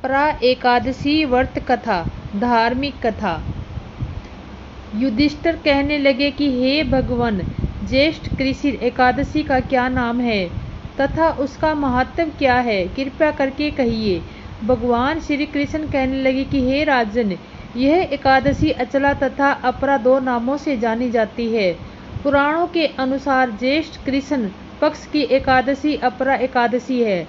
अपरा एकादशी व्रत कथा। धार्मिक कथा। युधिष्ठिर कहने लगे कि हे भगवान, ज्येष्ठ कृषि एकादशी का क्या नाम है तथा उसका महत्व क्या है, कृपा करके कहिए। भगवान श्री कृष्ण कहने लगे कि हे राजन, यह एकादशी अचला तथा अपरा दो नामों से जानी जाती है। पुराणों के अनुसार ज्येष्ठ कृष्ण पक्ष की एकादशी अपरा एकादशी है,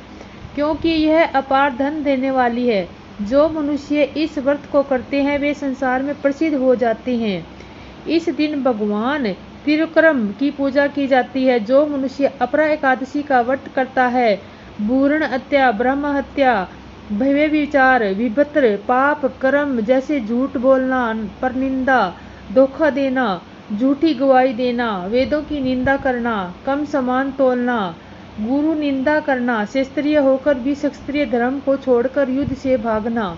क्योंकि यह अपार धन देने वाली है। जो मनुष्य इस व्रत को करते हैं वे संसार में प्रसिद्ध हो जाते हैं। इस दिन भगवान त्रिविक्रम की पूजा की जाती है। जो मनुष्य अपरा एकादशी का व्रत करता है, भ्रूण हत्या, ब्रह्म हत्या, भय विचार, विभत्र पाप कर्म जैसे झूठ बोलना, परनिंदा, धोखा देना, झूठी गवाही देना, वेदों की निंदा करना, कम समान तोलना, गुरु निंदा करना, क्षत्रिय होकर भी क्षत्रिय धर्म को छोड़कर युद्ध से भागना,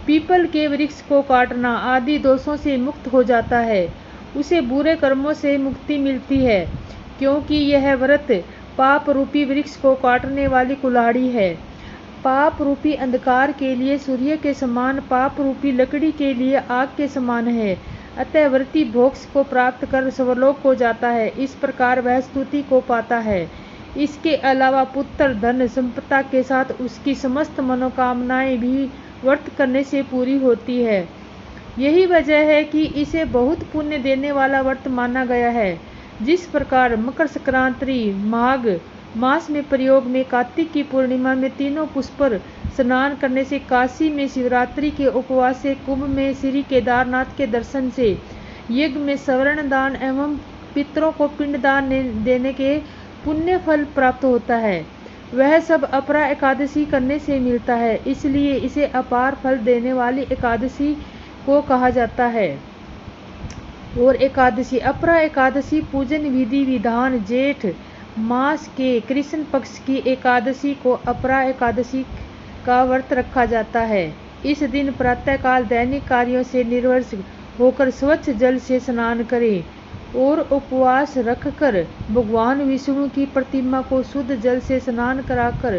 पीपल के वृक्ष को काटना आदि दोषों से मुक्त हो जाता है। उसे बुरे कर्मों से मुक्ति मिलती है, क्योंकि यह व्रत पाप रूपी वृक्ष को काटने वाली कुल्हाड़ी है। पाप रूपी अंधकार के लिए सूर्य के समान, पाप रूपी लकड़ी के लिए आग के समान है। अतः व्रती मोक्ष को प्राप्त कर स्वर्गलोक को जाता है। इस प्रकार वह स्तुति को पाता है। इसके अलावा पुत्र, धन, संपदा के साथ उसकी समस्त मनोकामनाएं भी व्रत करने से पूरी होती है। यही वजह है कि इसे बहुत पुण्य देने वाला व्रत माना गया है। जिस प्रकार मकर संक्रांति माघ मास में प्रयोग में, कार्तिक की पूर्णिमा में तीनों पुष्कर स्नान करने से, काशी में शिवरात्रि के उपवास से, कुंभ में श्री केदारनाथ के दर्शन से, यज्ञ में स्वर्ण दान एवं पितरों को पिंड दान देने के पुण्य फल प्राप्त होता है, वह सब अपरा एकादशी करने से मिलता है। इसलिए इसे अपार फल देने वाली एकादशी को कहा जाता है। और एकादशी अपरा एकादशी पूजन विधि विधान। जेठ मास के कृष्ण पक्ष की एकादशी को अपरा एकादशी का व्रत रखा जाता है। इस दिन प्रातःकाल दैनिक कार्यों से निर्वंश होकर स्वच्छ जल से स्नान करें और उपवास रखकर भगवान विष्णु की प्रतिमा को शुद्ध जल से स्नान कराकर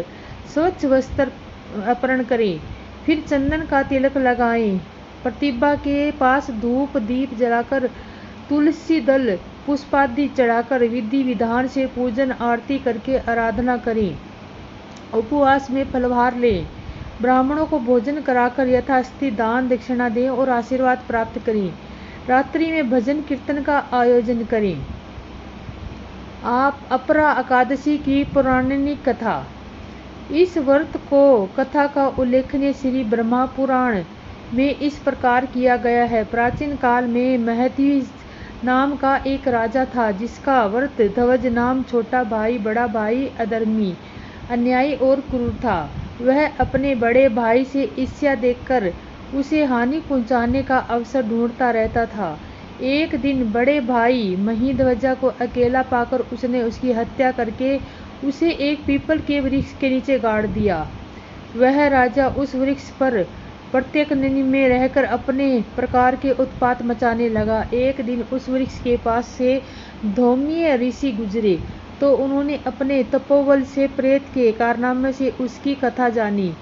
स्वच्छ वस्त्र अर्पण करें। फिर चंदन का तिलक लगाएं। प्रतिमा के पास धूप दीप जलाकर, तुलसी दल पुष्पादि चढ़ाकर विधि विधान से पूजन आरती करके आराधना करें। उपवास में फलहार लें। ब्राह्मणों को भोजन कराकर यथास्थिति दान दक्षिणा दें और आशीर्वाद प्राप्त करें। रात्रि में भजन कीर्तन का आयोजन करें। आप अपरा एकादशी की पौराणिक कथा। इस व्रत को कथा का उल्लेखनीय श्री ब्रह्मा पुराण में इस प्रकार किया गया है। प्राचीन काल में महद्विज नाम का एक राजा था, जिसका व्रत ध्वज नाम छोटा भाई, बड़ा भाई अधर्मी, अन्यायी और क्रूर था। वह अपने बड़े भाई से ईर्ष्या देखकर उसे हानि पहुंचाने का अवसर ढूंढता रहता था। एक दिन बड़े भाई महिध्वजा को अकेला पाकर उसने उसकी हत्या करके उसे एक पीपल के वृक्ष के नीचे गाड़ दिया। वह राजा उस वृक्ष पर प्रत्येक निन्य में रहकर अपने प्रकार के उत्पात मचाने लगा। एक दिन उस वृक्ष के पास से धौम्य ऋषि गुजरे तो उन्होंने अपने तपोबल से प्रेत के कारनामे से उसकी कथा जानी।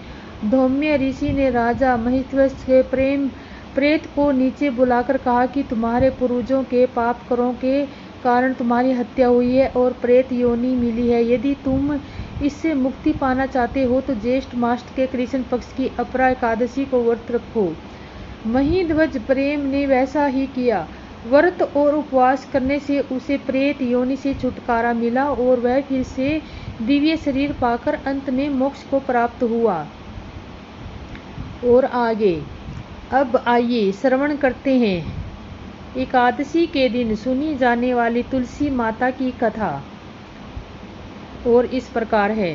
धौम्य ऋषि ने राजा महिध्वज के प्रेत को नीचे बुलाकर कहा कि तुम्हारे पूर्वजों के पाप करों के कारण तुम्हारी हत्या हुई है और प्रेत योनि मिली है। यदि तुम इससे मुक्ति पाना चाहते हो तो ज्येष्ठ मास के कृष्ण पक्ष की अपरा एकादशी को व्रत रखो। महिध्वज प्रेम ने वैसा ही किया। व्रत और उपवास करने से उसे प्रेत योनि से छुटकारा मिला और वह फिर से दिव्य शरीर पाकर अंत में मोक्ष को प्राप्त हुआ। और आगे अब आइए श्रवण करते हैं एकादशी के दिन सुनी जाने वाली तुलसी माता की कथा। और इस प्रकार है।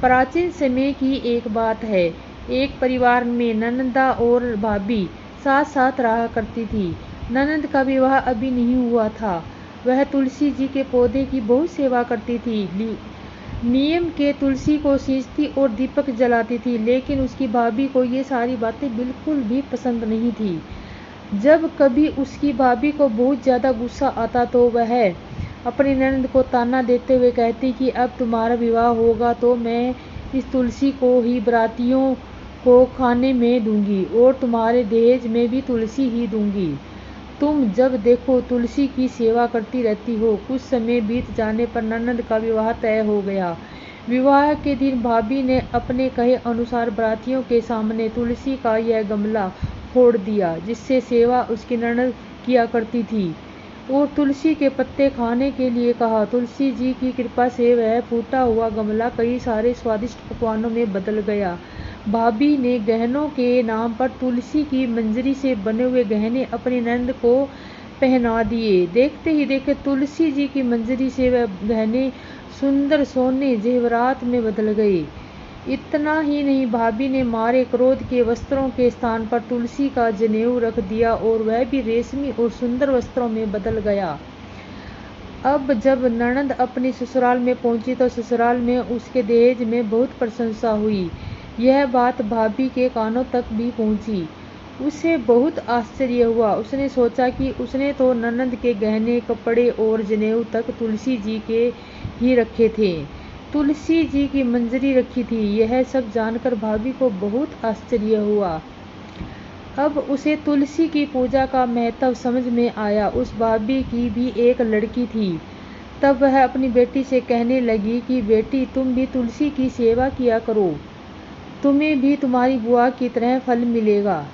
प्राचीन समय की एक बात है। एक परिवार में ननदा और भाभी साथ साथ रहा करती थी। ननद का विवाह अभी नहीं हुआ था। वह तुलसी जी के पौधे की बहुत सेवा करती थी। नियम के तुलसी को सींचती और दीपक जलाती थी, लेकिन उसकी भाभी को ये सारी बातें बिल्कुल भी पसंद नहीं थी। जब कभी उसकी भाभी को बहुत ज़्यादा गुस्सा आता तो वह अपनी ननद को ताना देते हुए कहती कि अब तुम्हारा विवाह होगा तो मैं इस तुलसी को ही बरातियों को खाने में दूंगी और तुम्हारे दहेज में भी तुलसी ही दूंगी। तुम जब देखो तुलसी की सेवा करती रहती हो। कुछ समय बीत जाने पर ननद का विवाह तय हो गया। विवाह के दिन भाभी ने अपने कहे अनुसार बारातियों के सामने तुलसी का यह गमला फोड़ दिया जिससे सेवा उसकी ननद किया करती थी, और तुलसी के पत्ते खाने के लिए कहा। तुलसी जी की कृपा से वह फूटा हुआ गमला कई सारे स्वादिष्ट पकवानों में बदल गया। भाभी ने गहनों के नाम पर तुलसी की मंजरी से बने हुए गहने अपनी ननद को पहना दिए। देखते ही देखते तुलसी जी की मंजरी से वह गहने सुंदर सोने जेवरात में बदल गए। इतना ही नहीं, भाभी ने मारे क्रोध के वस्त्रों के स्थान पर तुलसी का जनेऊ रख दिया और वह भी रेशमी और सुंदर वस्त्रों में बदल गया। अब जब ननद अपनी ससुराल में पहुंची तो ससुराल में उसके दहेज में बहुत प्रशंसा हुई। यह बात भाभी के कानों तक भी पहुंची। उसे बहुत आश्चर्य हुआ। उसने सोचा कि उसने तो ननद के गहने, कपड़े और जनेऊ तक तुलसी जी के ही रखे थे, तुलसी जी की मंजरी रखी थी। यह सब जानकर भाभी को बहुत आश्चर्य हुआ। अब उसे तुलसी की पूजा का महत्व समझ में आया। उस भाभी की भी एक लड़की थी। तब वह अपनी बेटी से कहने लगी कि बेटी, तुम भी तुलसी की सेवा किया करो, तुम्हें भी तुम्हारी बुआ की तरह फल मिलेगा।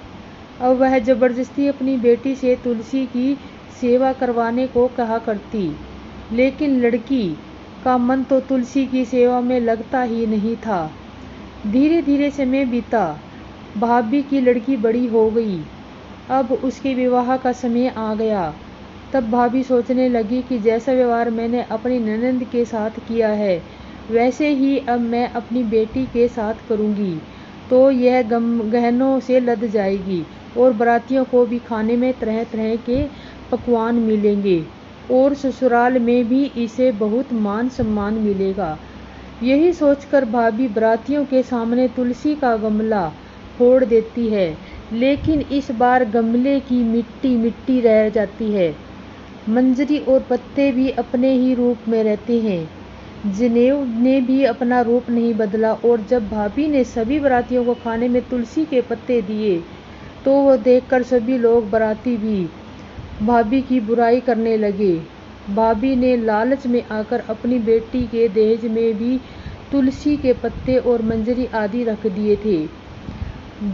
अब वह जबरदस्ती अपनी बेटी से तुलसी की सेवा करवाने को कहा करती, लेकिन लड़की का मन तो तुलसी की सेवा में लगता ही नहीं था। धीरे धीरे समय बीता। भाभी की लड़की बड़ी हो गई। अब उसके विवाह का समय आ गया। तब भाभी सोचने लगी कि जैसा व्यवहार मैंने अपनी ननद के साथ किया है वैसे ही अब मैं अपनी बेटी के साथ करूंगी, तो यह गहनों से लद जाएगी और बारातियों को भी खाने में तरह तरह के पकवान मिलेंगे और ससुराल में भी इसे बहुत मान सम्मान मिलेगा। यही सोचकर भाभी बारातियों के सामने तुलसी का गमला फोड़ देती है, लेकिन इस बार गमले की मिट्टी मिट्टी रह जाती है। मंजरी और पत्ते भी अपने ही रूप में रहते हैं। जनेऊ ने भी अपना रूप नहीं बदला। और जब भाभी ने सभी बारातियों को खाने में तुलसी के पत्ते दिए तो वह देखकर सभी लोग बाराती भी भाभी की बुराई करने लगे। भाभी ने लालच में आकर अपनी बेटी के दहेज में भी तुलसी के पत्ते और मंजरी आदि रख दिए थे।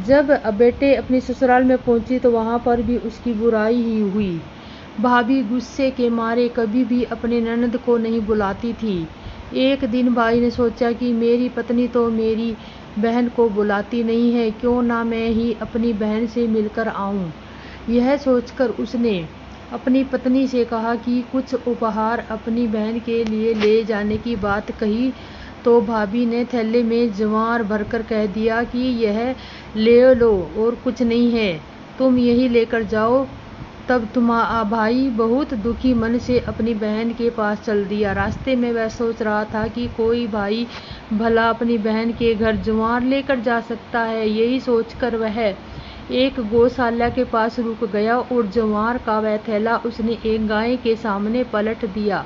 जब बेटे अपनी ससुराल में पहुंची तो वहां पर भी उसकी बुराई ही हुई। भाभी गुस्से के मारे कभी भी अपने ननद को नहीं बुलाती थी। एक दिन भाई ने सोचा कि मेरी पत्नी तो मेरी बहन को बुलाती नहीं है, क्यों ना मैं ही अपनी बहन से मिलकर आऊं। यह सोचकर उसने अपनी पत्नी से कहा कि कुछ उपहार अपनी बहन के लिए ले जाने की बात कही तो भाभी ने थैले में ज्वार भरकर कह दिया कि यह ले लो और कुछ नहीं है, तुम यही लेकर जाओ। तब तुम्हारा भाई बहुत दुखी मन से अपनी बहन के पास चल दिया। रास्ते में वह सोच रहा था कि कोई भाई भला अपनी बहन के घर ज्वार लेकर जा सकता है। यही सोचकर वह एक गौशाला के पास रुक गया और ज्वार का वह थैला उसने एक गाय के सामने पलट दिया।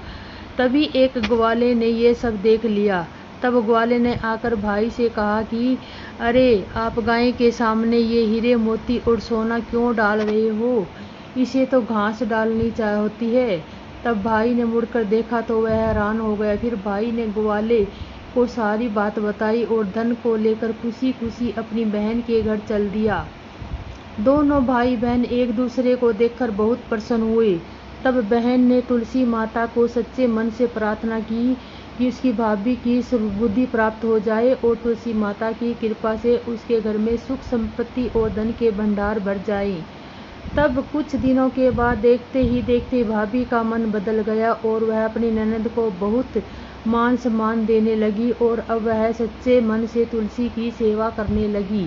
तभी एक ग्वाले ने ये सब देख लिया। तब ग्वाले ने आकर भाई से कहा कि अरे, आप गाय के सामने ये हीरे मोती और सोना क्यों डाल रहे हो, इसे तो घास डालनी होती है। तब भाई ने मुड़कर देखा तो वह हैरान हो गया। फिर भाई ने ग्वाले को सारी बात बताई और धन को लेकर खुशी खुशी अपनी बहन के घर चल दिया। दोनों भाई बहन एक दूसरे को देखकर बहुत प्रसन्न हुए। तब बहन ने तुलसी माता को सच्चे मन से प्रार्थना की कि उसकी भाभी की सुबुद्धि प्राप्त हो जाए और तुलसी माता की कृपा से उसके घर में सुख संपत्ति और धन के भंडार भर जाए। तब कुछ दिनों के बाद देखते ही देखते भाभी का मन बदल गया और वह अपनी ननद को बहुत मान सम्मान देने लगी और अब वह सच्चे मन से तुलसी की सेवा करने लगी।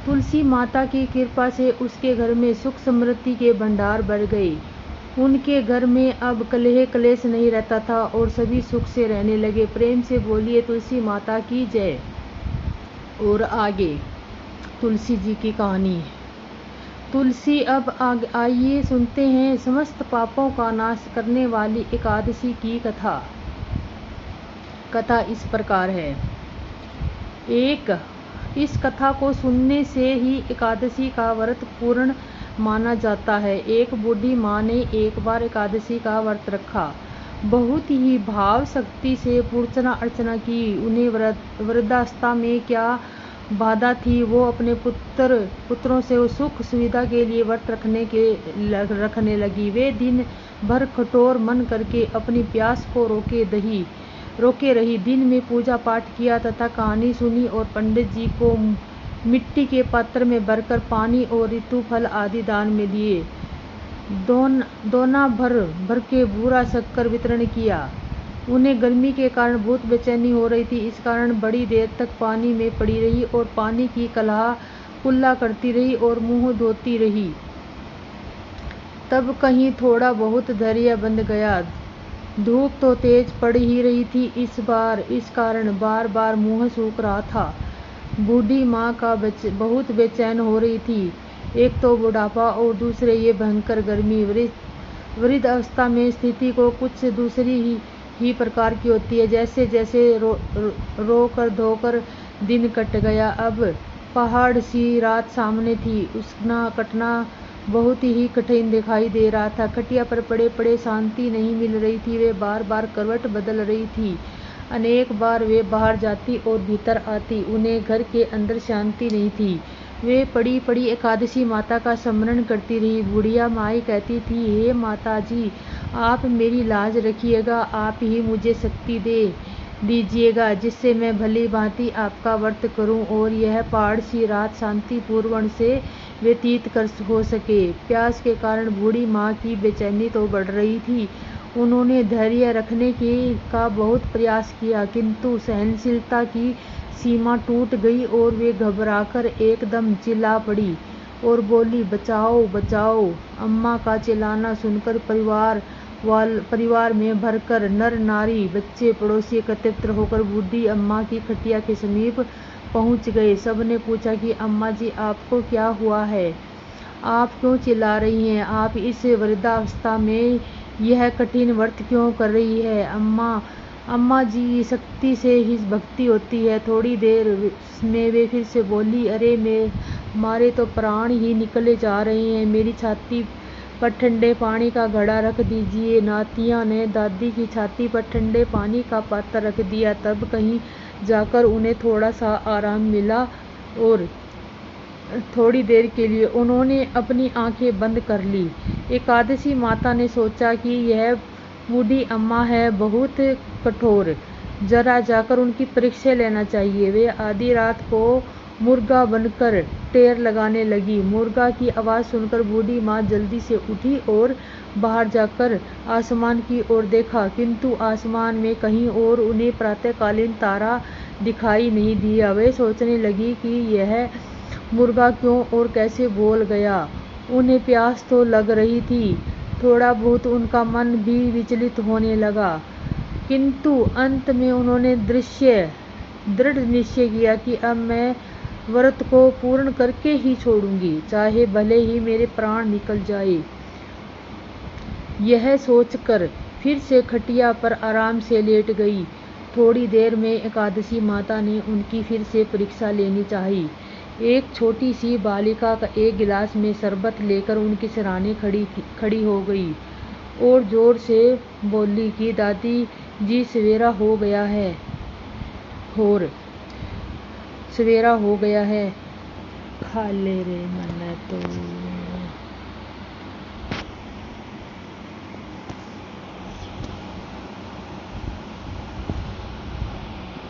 तुलसी माता की कृपा से उसके घर में सुख समृद्धि के भंडार भर गए। उनके घर में अब कलह क्लेश नहीं रहता था और सभी सुख से रहने लगे। प्रेम से बोलिए तुलसी माता की जय। और आगे तुलसी जी की कहानी। तुलसी अब आइए सुनते हैं समस्त पापों का नाश करने वाली एकादशी की कथा इस प्रकार है। इस कथा को सुनने से ही एकादशी का व्रत पूर्ण माना जाता है। एक बूढ़ी माँ ने एक बार एकादशी का व्रत रखा। बहुत ही भाव शक्ति से पूर्णा अर्चना की। उन्हें वृद्धावस्था में क्या बाधा थी, वो अपने पुत्रों से सुख सुविधा के लिए व्रत रखने लगी। वे दिन भर कठोर मन करके अपनी प्यास को रोके रही। दिन में पूजा पाठ किया तथा कहानी सुनी और पंडित जी को मिट्टी के पात्र में भरकर पानी और ऋतु फल आदि दान में दिए। दोना भर के बूरा शक्कर वितरण किया। उन्हें गर्मी के कारण बहुत बेचैनी हो रही थी, इस कारण बड़ी देर तक पानी में पड़ी रही और पानी की कुल्ला करती रही और मुंह धोती रही। तब कहीं थोड़ा बहुत धैर्य बंध गया। धूप तो तेज पड़ ही रही थी, इस कारण बार बार मुंह सूख रहा था। बूढ़ी माँ का बहुत बेचैन हो रही थी। एक तो बुढ़ापा और दूसरे ये भयंकर गर्मी। वृद्ध अवस्था में स्थिति को कुछ दूसरी ही प्रकार की होती है। जैसे जैसे रो कर धोकर दिन कट गया। अब पहाड़ सी रात सामने थी। उसका कटना बहुत ही कठिन दिखाई दे रहा था। खटिया पर पड़े शांति नहीं मिल रही थी। वे बार बार करवट बदल रही थी। अनेक बार वे बाहर जाती और भीतर आती। उन्हें घर के अंदर शांति नहीं थी। वे पड़ी एकादशी माता का स्मरण करती रही। बुढ़िया माई कहती थी, हे माता जी, आप मेरी लाज रखिएगा, आप ही मुझे शक्ति दे दीजिएगा जिससे मैं भली भांति आपका व्रत करूं और यह पहाड़ सी रात शांतिपूर्वक से व्यतीत हो सके। प्यास के कारण बूढ़ी माँ की बेचैनी तो बढ़ रही थी। उन्होंने धैर्य रखने का बहुत प्रयास किया, किंतु सहनशीलता की सीमा टूट गई और वे घबराकर एकदम चिल्ला पड़ी और बोली, बचाओ बचाओ। अम्मा का चिल्लाना सुनकर परिवार में भरकर नर नारी बच्चे पड़ोसी एकत्रित होकर बूढ़ी अम्मा की खटिया के समीप पहुंच गए। सबने पूछा कि अम्मा जी, आपको क्या हुआ है? आप क्यों चिल्ला रही हैं? आप इस वृद्धावस्था में यह कठिन व्रत क्यों कर रही है? अम्मा जी, शक्ति से ही भक्ति होती है। थोड़ी देर में वे फिर से बोली, अरे हमारे तो प्राण ही निकले जा रहे हैं। मेरी छाती पर ठंडे पानी का घड़ा रख दीजिए। नातिया ने दादी की छाती पर ठंडे पानी का पात्र रख दिया। तब कहीं जाकर उन्हें थोड़ा सा आराम मिला और थोड़ी देर के लिए उन्होंने अपनी आंखें बंद कर ली। एकादशी माता ने सोचा कि यह बूढ़ी अम्मा है बहुत कठोर, जरा जाकर उनकी परीक्षा लेना चाहिए। वे आधी रात को मुर्गा बनकर टेर लगाने लगी। मुर्गा की आवाज़ सुनकर बूढ़ी माँ जल्दी से उठी और बाहर जाकर आसमान की ओर देखा, किंतु आसमान में कहीं और उन्हें प्रातःकालीन तारा दिखाई नहीं दिया। वे सोचने लगी कि यह मुर्गा क्यों और कैसे बोल गया। उन्हें प्यास तो लग रही थी, थोड़ा बहुत उनका मन भी विचलित होने लगा, किंतु अंत में उन्होंने दृढ़ निश्चय किया कि अब मैं व्रत को पूर्ण करके ही छोड़ूंगी, चाहे भले ही मेरे प्राण निकल जाए। यह सोचकर फिर से खटिया पर आराम से लेट गई। थोड़ी देर में एकादशी माता ने उनकी फिर से परीक्षा लेनी चाहिए। एक छोटी सी बालिका का एक गिलास में शरबत लेकर उनके सिरहाने खड़ी हो गई और जोर से बोली कि दादी जी, सवेरा हो गया है, खा ले रे मन तो।